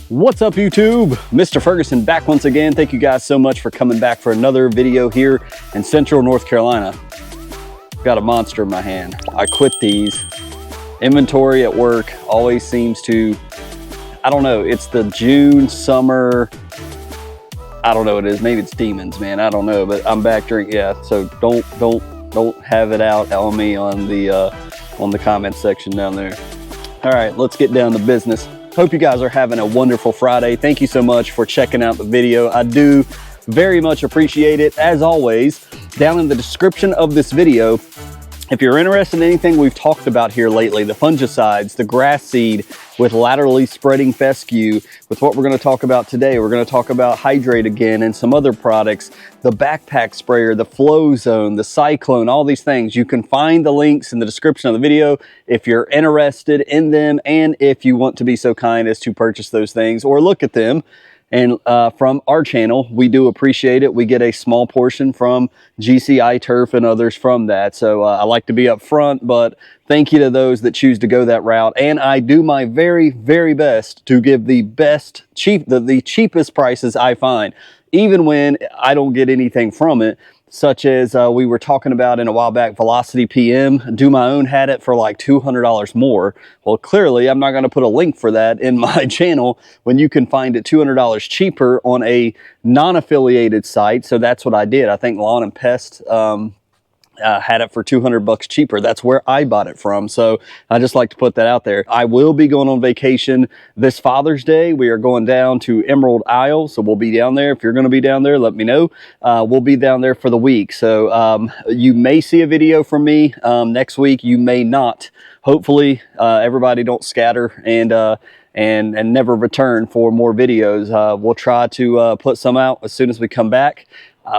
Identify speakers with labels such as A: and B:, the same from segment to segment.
A: What's up, YouTube? Mr. Ferguson back once again. Thank you guys so much for coming back for another video here in Central North Carolina. Got a monster in my hand. I quit these. Inventory at work always seems to, I don't know, it's the June, summer, I don't know what it is. Maybe it's demons, man. I don't know, but I'm back drinking. Yeah, so don't have it out on me on the comment section down there. All right, let's get down to business. Hope you guys are having a wonderful Friday. Thank you so much for checking out the video. I do very much appreciate it. As always, down in the description of this video, if you're interested in anything we've talked about here lately, the fungicides, the grass seed with laterally spreading fescue, with what we're going to talk about today, we're going to talk about Hydrate again and some other products, the backpack sprayer, the flow zone, the cyclone, all these things. You can find the links in the description of the video if you're interested in them, and if you want to be so kind as to purchase those things or look at them. And from our channel, we do appreciate it. We get a small portion from GCI Turf and others from that. So I like to be upfront, but thank you to those that choose to go that route. And I do my very, very best to give the best, the cheapest prices I find, even when I don't get anything from it. Such as we were talking about in a while back, Velocity PM. Do My Own had it for like $200 more. Well, clearly I'm not going to put a link for that in my channel when you can find it $200 cheaper on a non-affiliated site. So that's what I did. I think Lawn and Pest had it for $200 cheaper. That's where I bought it from. So I just like to put that out there. I will be going on vacation this Father's Day. We are going down to Emerald Isle. So we'll be down there. If you're going to be down there, let me know. We'll be down there for the week. So you may see a video from me next week. You may not. Hopefully everybody don't scatter and never return for more videos. We'll try to put some out as soon as we come back.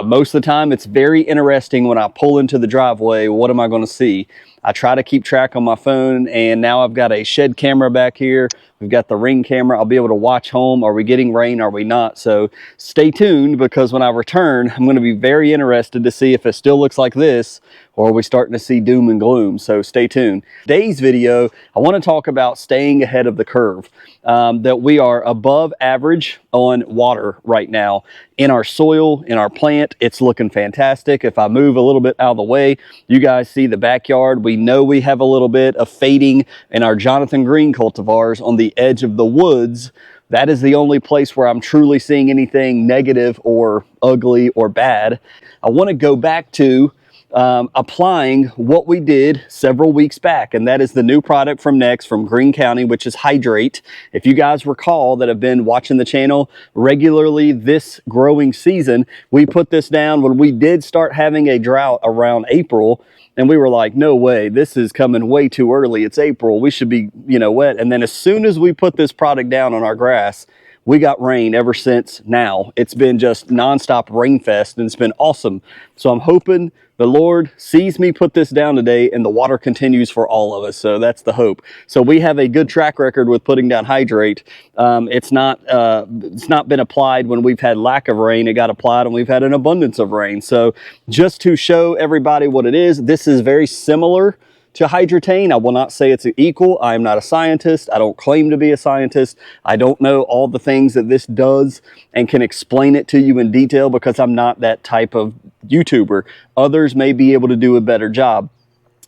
A: Most of the time, it's very interesting when I pull into the driveway. What am I going to see? I try to keep track on my phone, and now I've got a shed camera back here. We've got the Ring camera. I'll be able to watch home. Are we getting rain? Are we not? So stay tuned, because when I return, I'm going to be very interested to see if it still looks like this, or are we starting to see doom and gloom. So stay tuned. Today's video, I want to talk about staying ahead of the curve, that we are above average on water right now in our soil, in our plant. It's looking fantastic. If I move a little bit out of the way, you guys see the backyard. We know we have a little bit of fading in our Jonathan Green cultivars on the edge of the woods. That is the only place where I'm truly seeing anything negative or ugly or bad. I want to go back to applying what we did several weeks back, and that is the new product from Next, from Greene County, which is Hydrate. If you guys recall that have been watching the channel regularly this growing season, we put this down when we did start having a drought around April, and we were like, no way, this is coming way too early. It's April, we should be, wet. And then as soon as we put this product down on our grass, we got rain ever since now. It's been just nonstop rain fest, and it's been awesome. So I'm hoping the Lord sees me put this down today and the water continues for all of us. So that's the hope. So we have a good track record with putting down Hydrate. It's not been applied when we've had lack of rain. It got applied when we've had an abundance of rain. So just to show everybody what it is, this is very similar to Hydrate. I will not say it's equal. I am not a scientist. I don't claim to be a scientist. I don't know all the things that this does and can explain it to you in detail, because I'm not that type of YouTuber. Others may be able to do a better job.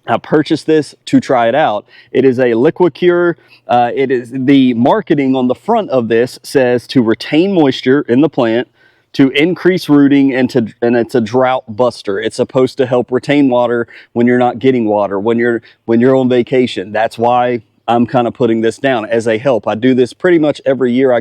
A: I purchased this to try it out. It is a liquid cure. It is, the marketing on the front of this says to retain moisture in the plant, to increase rooting, and it's a drought buster. It's supposed to help retain water when you're not getting water, when you're on vacation. That's why I'm kind of putting this down as a help. I do this pretty much every year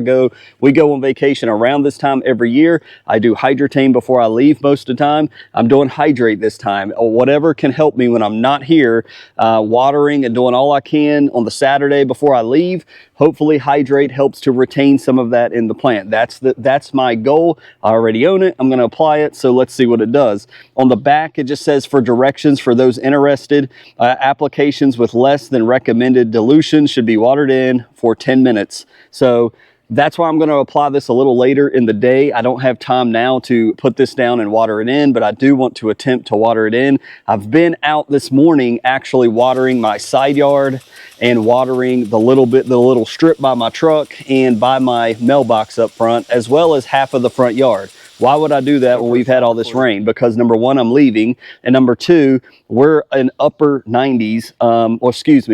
A: we go on vacation around this time every year. I do Hydrate before I leave most of the time. I'm doing Hydrate this time, or whatever can help me when I'm not here, watering and doing all I can on the Saturday before I leave. Hopefully Hydrate helps to retain some of that in the plant. That's my goal. I already own it. I'm going to apply it. So let's see what it does. On the back, it just says for directions for those interested, applications with less than recommended dilution should be watered in for 10 minutes. So That's why I'm going to apply this a little later in the day. I don't have time now to put this down and water it in, but I do want to attempt to water it in. I've been out this morning actually watering my side yard and watering the little strip by my truck and by my mailbox up front, as well as half of the front yard. Why would I do that when we've had all this rain? Because number one, I'm leaving, and number two, we're in upper 90s,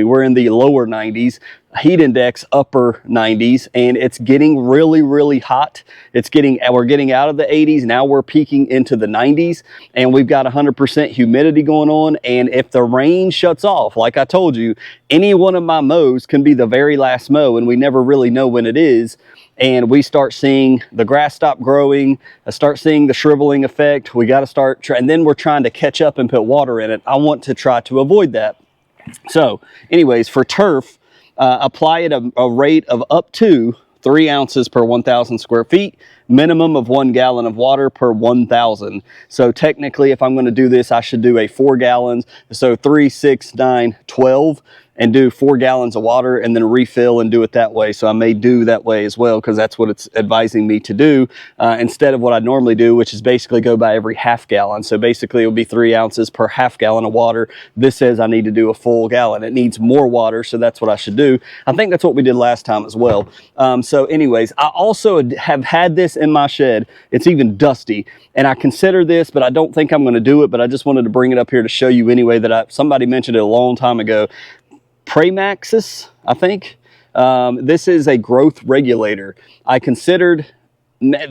A: we're in the lower 90s, heat index upper 90s, and it's getting really, really hot. We're getting out of the 80s, now we're peaking into the 90s, and we've got 100% humidity going on. And if the rain shuts off, like I told you, any one of my mows can be the very last mow, and we never really know when it is. And we start seeing the grass stop growing, start seeing the shriveling effect. We got to start, and then we're trying to catch up and put water in it. I want to try to avoid that. So anyways, for turf, apply at a rate of up to 3 ounces per 1,000 square feet, minimum of 1 gallon of water per 1,000. So technically, if I'm going to do this, I should do a 4 gallons. So 3, 6, 9, 12. And do 4 gallons of water and then refill and do it that way. So I may do that way as well, because that's what it's advising me to do, instead of what I normally do, which is basically go by every half gallon. So basically it'll be 3 ounces per half gallon of water. This says I need to do a full gallon. It needs more water, so that's what I should do. I think that's what we did last time as well. So anyways, I also have had this in my shed. It's even dusty, and I consider this, but I don't think I'm going to do it. But I just wanted to bring it up here to show you anyway that somebody mentioned it a long time ago. Pramaxis, I think. This is a growth regulator. I considered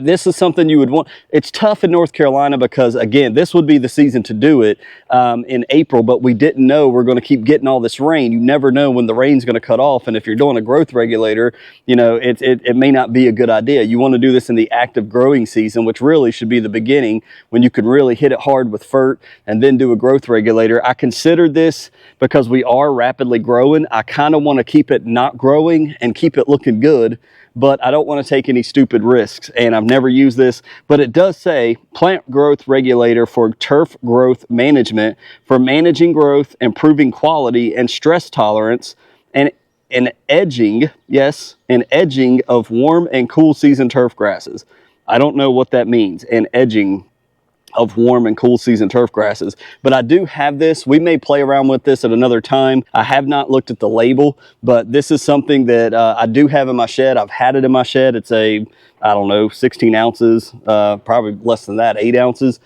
A: this is something you would want. It's tough in North Carolina because, again, this would be the season to do it in April, but we didn't know we're going to keep getting all this rain. You never know when the rain's going to cut off, and if you're doing a growth regulator, you know, it may not be a good idea. You want to do this in the active growing season, which really should be the beginning, when you can really hit it hard with FERT and then do a growth regulator. I considered this because we are rapidly growing. I kind of want to keep it not growing and keep it looking good, but I don't want to take any stupid risks, and I've never used this, but it does say plant growth regulator for turf growth management, for managing growth, improving quality and stress tolerance, and edging, yes, an edging of warm and cool season turf grasses. I don't know what that means, an edging of warm and cool season turf grasses, but I do have this. We may play around with this at another time. I have not looked at the label, but this is something that I do have in my shed. I've had it in my shed. It's I don't know, 16 ounces, probably less than that, 8 ounces.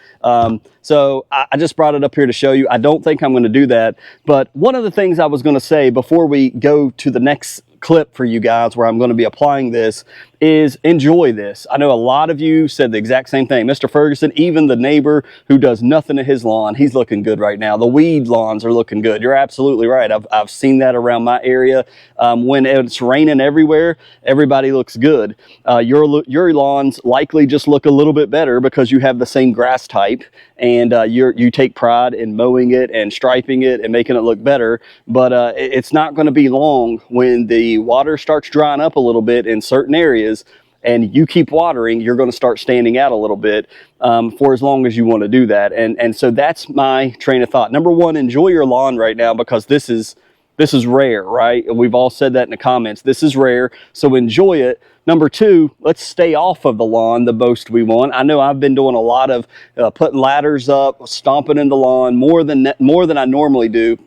A: So I just brought it up here to show you. I don't think I'm going to do that, but one of the things I was going to say before we go to the next clip for you guys where I'm going to be applying this is enjoy this. I know a lot of you said the exact same thing. Mr. Ferguson, even the neighbor who does nothing to his lawn, he's looking good right now. The weed lawns are looking good. You're absolutely right. I've seen that around my area. When it's raining everywhere, everybody looks good. Your lawns likely just look a little bit better because you have the same grass type, and you take pride in mowing it and striping it and making it look better. But it's not going to be long when the water starts drying up a little bit in certain areas, and you keep watering, you're going to start standing out a little bit for as long as you want to do that. And so that's my train of thought. Number one, enjoy your lawn right now, because this is rare, right? We've all said that in the comments. This is rare, so enjoy it. Number two, let's stay off of the lawn the most we want. I know I've been doing a lot of putting ladders up, stomping in the lawn more than I normally do,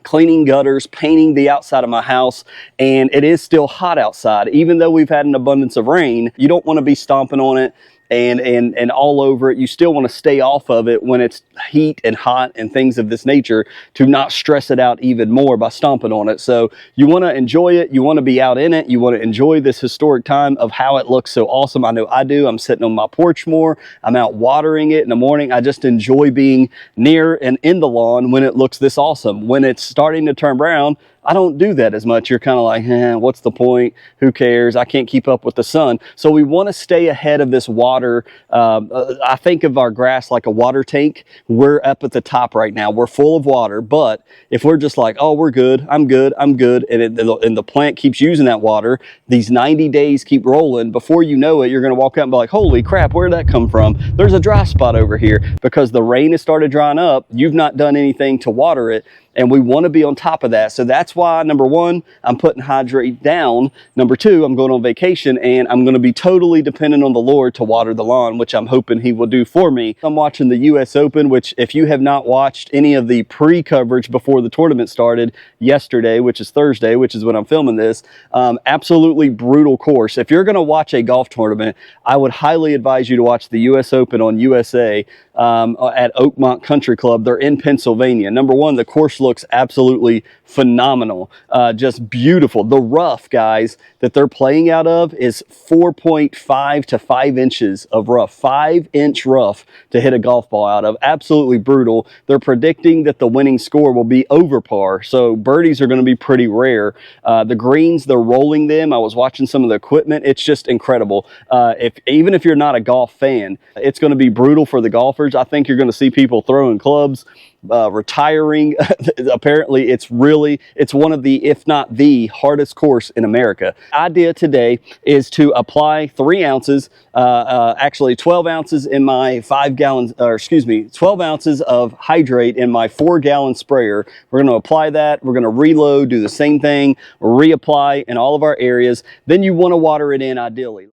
A: cleaning gutters, painting the outside of my house, and it is still hot outside. Even though we've had an abundance of rain, you don't want to be stomping on it and all over it. You still want to stay off of it when it's heat and hot and things of this nature, to not stress it out even more by stomping on it. So you want to enjoy it. You want to be out in it. You want to enjoy this historic time of how it looks so awesome. I know I do. I'm sitting on my porch more. I'm out watering it in the morning. I just enjoy being near and in the lawn when it looks this awesome. When it's starting to turn brown, I don't do that as much. You're kind of like, what's the point? Who cares? I can't keep up with the sun. So we want to stay ahead of this water. I think of our grass like a water tank. We're up at the top right now. We're full of water. But if we're just like, oh, we're good, I'm good, and the plant keeps using that water, these 90 days keep rolling. Before you know it, you're going to walk out and be like, holy crap, where did that come from? There's a dry spot over here, because the rain has started drying up. You've not done anything to water it, and we want to be on top of that. So that's why, number one, I'm putting Hydrate down. Number two, I'm going on vacation, and I'm going to be totally dependent on the Lord to water the lawn, which I'm hoping he will do for me. I'm watching the US Open, which if you have not watched any of the pre-coverage before the tournament started yesterday, which is Thursday, which is when I'm filming this, absolutely brutal course. If you're going to watch a golf tournament, I would highly advise you to watch the US Open on USA at Oakmont Country Club. They're in Pennsylvania. Number one, the course looks absolutely phenomenal, just beautiful. The rough, guys, that they're playing out of is 4.5 to 5 inches of rough, 5-inch rough to hit a golf ball out of. Absolutely brutal. They're predicting that the winning score will be over par, so birdies are going to be pretty rare. The greens, they're rolling them. I was watching some of the equipment. It's just incredible. Even if you're not a golf fan, it's going to be brutal for the golfers. I think you're going to see people throwing clubs, retiring. Apparently it's one of the, if not the hardest course in America. Idea today is to apply 3 ounces, actually 12 ounces in my 12 ounces of Hydrate in my 4-gallon sprayer. We're going to apply that. We're going to reload, do the same thing, reapply in all of our areas. Then you want to water it in ideally.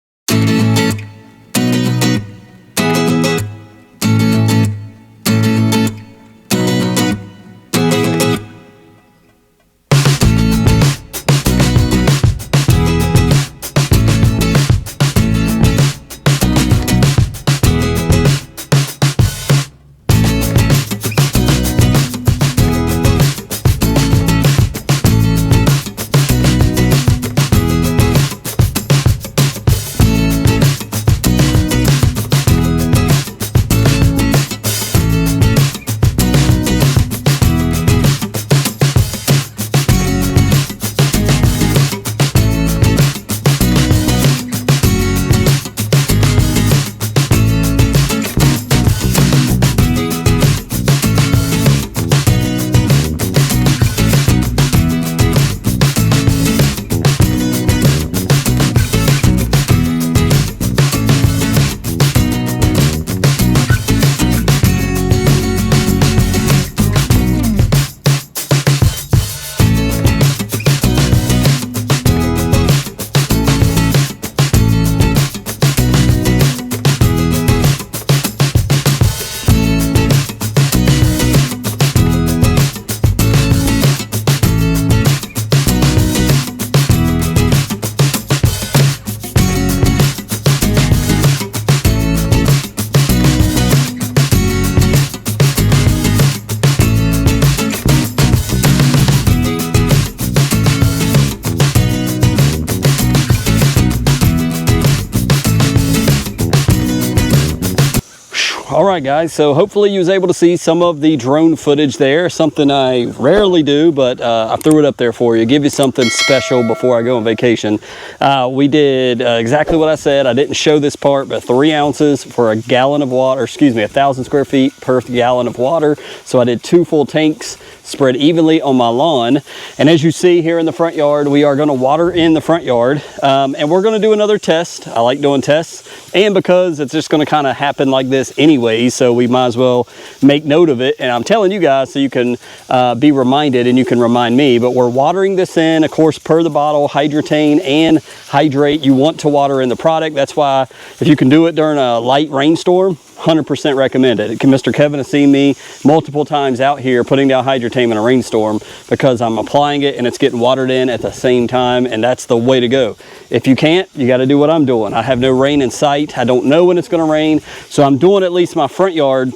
A: All right, guys, so hopefully you was able to see some of the drone footage there, something I rarely do, but I threw it up there for you, give you something special before I go on vacation. We did exactly what I said. I didn't show this part, but 3 ounces for a gallon of water, excuse me, 1,000 square feet per gallon of water. So I did 2 full tanks, spread evenly on my lawn. And as you see here in the front yard, we are going to water in the front yard, and we're going to do another test. I like doing tests, and because it's just going to kind of happen like this anyway, so we might as well make note of it. And I'm telling you guys so you can be reminded, and you can remind me. But we're watering this in, of course, per the bottle, Hydratane and Hydrate. You want to water in the product. That's why if you can do it during a light rainstorm, 100% recommend it. Mr. Kevin has seen me multiple times out here putting down Hydratane in a rainstorm because I'm applying it and it's getting watered in at the same time, and that's the way to go. If you can't, you got to do what I'm doing. I have no rain in sight. I don't know when it's going to rain, so I'm doing at least my front yard,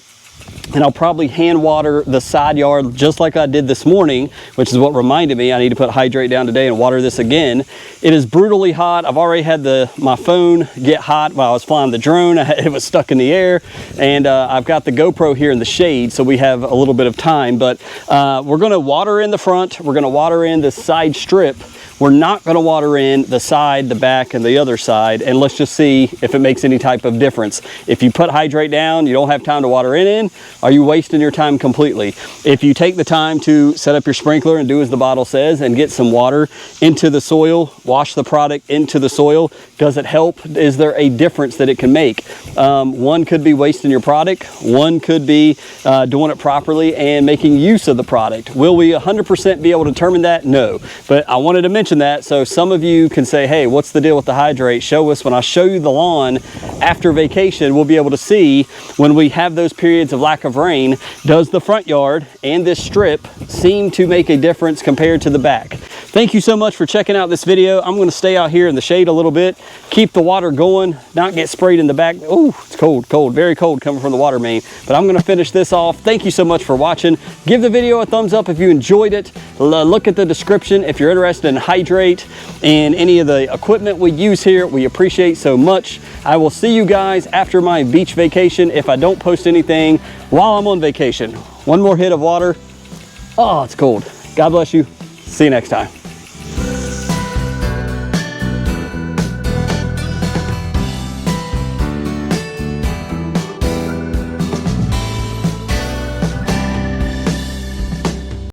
A: and I'll probably hand water the side yard just like I did this morning, which is what reminded me I need to put Hydrate down today and water this again. It is brutally hot. I've already had my phone get hot while I was flying the drone. It was stuck in the air, and I've got the GoPro here in the shade, so we have a little bit of time. But we're going to water in the front. We're going to water in the side strip we're not going to water in the side, the back, and the other side, and let's just see if it makes any type of difference. If you put Hydrate down, you don't have time to water in, are you wasting your time completely? If you take the time to set up your sprinkler and do as the bottle says and get some water into the soil, wash the product into the soil, does it help? Is there a difference that it can make? One could be wasting your product, one could be doing it properly and making use of the product. Will we 100% be able to determine that? No, but I wanted to mention that so some of you can say, hey, what's the deal with the Hydrate? Show us. When I show you the lawn after vacation, we'll be able to see when we have those periods of lack of rain, does the front yard and this strip seem to make a difference compared to the back? Thank you so much for checking out this video. I'm going to stay out here in the shade a little bit, keep the water going, not get sprayed in the back. Oh, it's cold, cold, very cold coming from the water main, but I'm going to finish this off. Thank you so much for watching. Give the video a thumbs up if you enjoyed it. Look at the description if you're interested in Hydrate and any of the equipment we use here. We appreciate so much. I will see you guys after my beach vacation if I don't post anything while I'm on vacation. One more hit of water. Oh, it's cold. God bless you. See you next time.